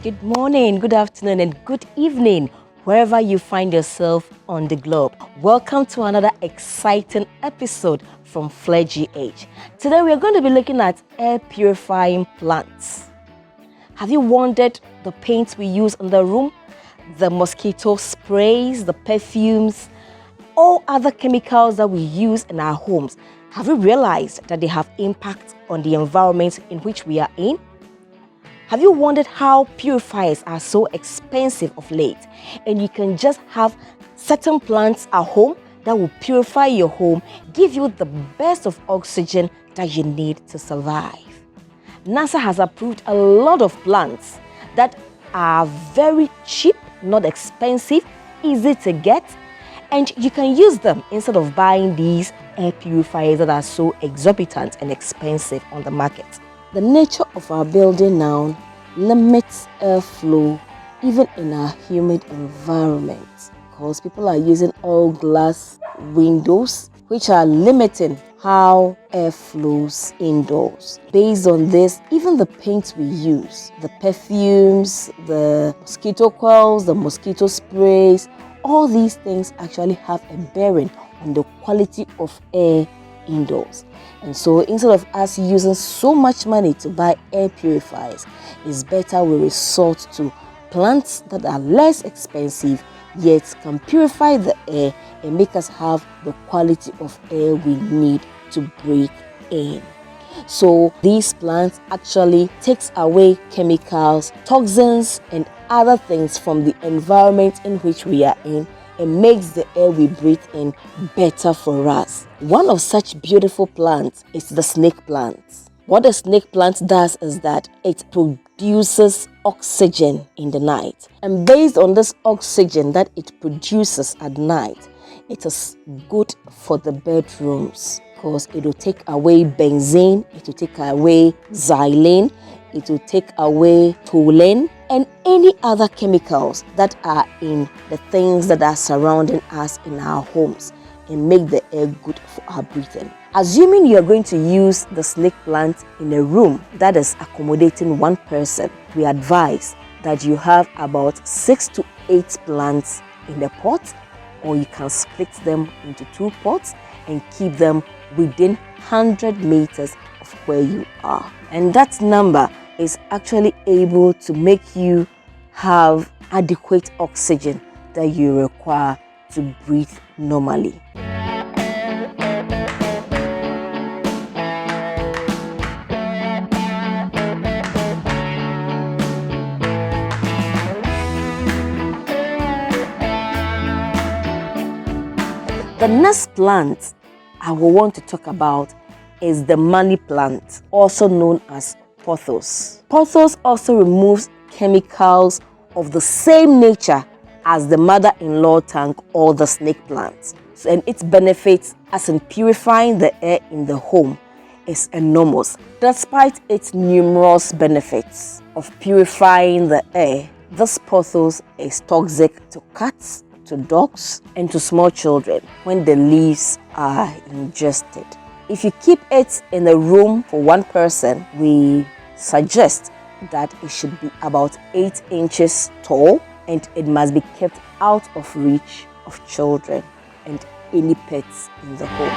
Good morning, good afternoon, and good evening, wherever you find yourself on the globe. Welcome to another exciting episode from Flare GH. Today we are going to be looking at air purifying plants. Have you wondered the paints we use in the room, the mosquito sprays, the perfumes, all other chemicals that we use in our homes? Have you realized that they have impact on the environment in which we are in? Have you wondered how purifiers are so expensive of late, and you can just have certain plants at home that will purify your home, give you the best of oxygen that you need to survive? NASA has approved a lot of plants that are very cheap, not expensive, easy to get, and you can use them instead of buying these air purifiers that are so exorbitant and expensive on the market. The nature of our building now limits airflow even in our humid environment, because people are using all glass windows, which are limiting how air flows indoors. Based on this, even the paints we use, the perfumes, the mosquito coils, the mosquito sprays, all these things actually have a bearing on the quality of air indoors. And so instead of us using so much money to buy air purifiers, it's better we resort to plants that are less expensive yet can purify the air and make us have the quality of air we need to breathe in. So these plants actually takes away chemicals, toxins and other things from the environment in which we are in, and makes the air we breathe in better for us. One of such beautiful plants is the snake plant. What the snake plant does is that it produces oxygen in the night. And based on this oxygen that it produces at night, it is good for the bedrooms, because it will take away benzene, it will take away xylene, it will take away toluene, and any other chemicals that are in the things that are surrounding us in our homes, and make the air good for our breathing. Assuming you are going to use the snake plant in a room that is accommodating one person, we advise that you have about 6 to 8 plants in a pot, or you can split them into 2 pots and keep them within 100 meters of where you are. And that number is actually able to make you have adequate oxygen that you require to breathe normally. The next plant I will want to talk about is the money plant, also known as pothos. Pothos also removes chemicals of the same nature as the mother-in-law tank or the snake plant. And its benefits as in purifying the air in the home is enormous. Despite its numerous benefits of purifying the air, this pothos is toxic to cats, to dogs, and to small children when the leaves are ingested. If you keep it in a room for one person, we suggest that it should be about 8 inches tall, and it must be kept out of reach of children and any pets in the home.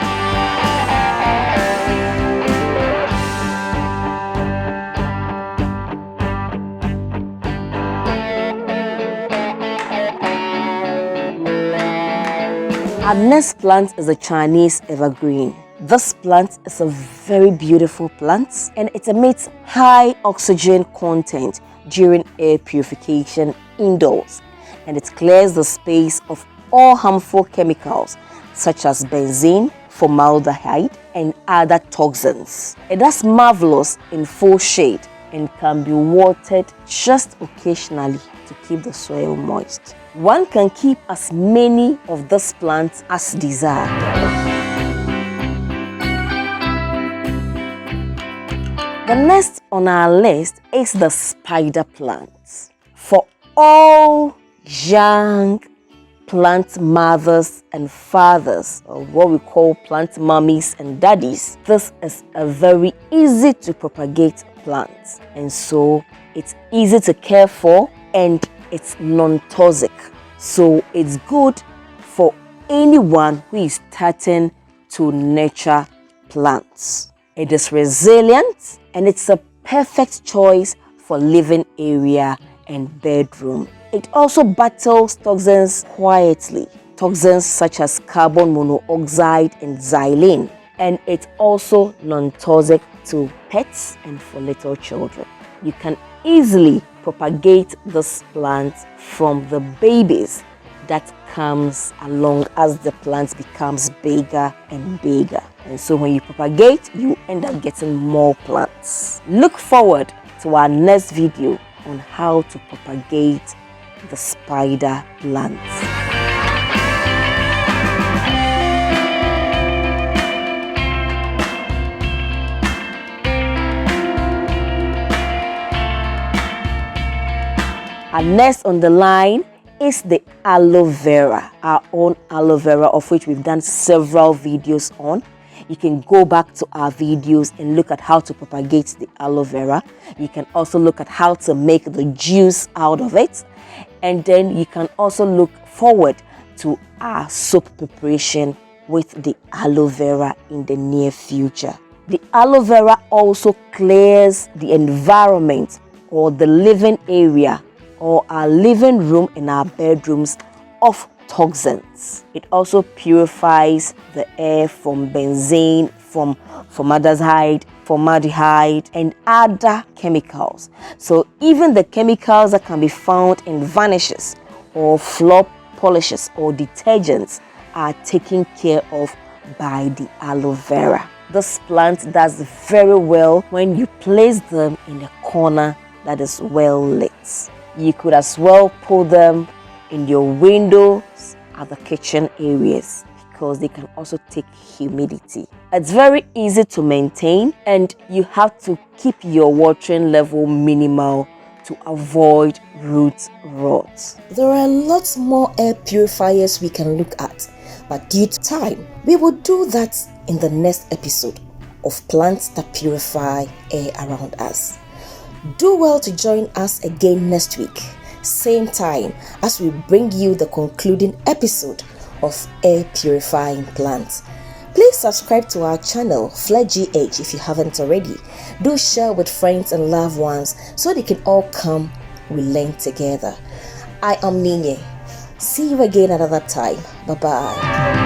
Our next plant is a Chinese evergreen. This plant is a very beautiful plant, and it emits high oxygen content during air purification indoors, and it clears the space of all harmful chemicals such as benzene, formaldehyde, and other toxins. It is marvelous in full shade and can be watered just occasionally to keep the soil moist. One can keep as many of these plants as desired. The next on our list is the spider plant. For all young plant mothers and fathers, or what we call plant mummies and daddies, this is a very easy to propagate plant, and so it's easy to care for, and it's non-toxic. So it's good for anyone who is starting to nurture plants. It is resilient, and it's a perfect choice for living area and bedroom. It also battles toxins quietly, toxins such as carbon monoxide and xylene, and it's also non-toxic to pets and for little children. You can easily propagate this plant from the babies that comes along as the plant becomes bigger and bigger. And so when you propagate, you end up getting more plants. Look forward to our next video on how to propagate the spider plants. And next on the line is the aloe vera, our own aloe vera, of which we've done several videos on. You can go back to our videos and look at how to propagate the aloe vera. You can also look at how to make the juice out of it. And then you can also look forward to our soap preparation with the aloe vera in the near future. The aloe vera also clears the environment or the living area or our living room and our bedrooms of toxins. It also purifies the air from benzene, from formaldehyde, formaldehyde, and other chemicals. So even the chemicals that can be found in varnishes or floor polishes or detergents are taken care of by the aloe vera. This plant does very well when you place them in a corner that is well lit. You could as well put them in your windows at the kitchen areas because they can also take humidity. It's very easy to maintain, and you have to keep your watering level minimal to avoid root rot. There are lots more air purifiers we can look at, but due to time, we will do that in the next episode of Plants That Purify Air Around Us. Do well to join us again next week, same time, as we bring you the concluding episode of Air Purifying Plants. Please subscribe to our channel, FleGH, if you haven't already. Do share with friends and loved ones so they can all come, we learn together. I am Ninye. See you again another time. Bye-bye.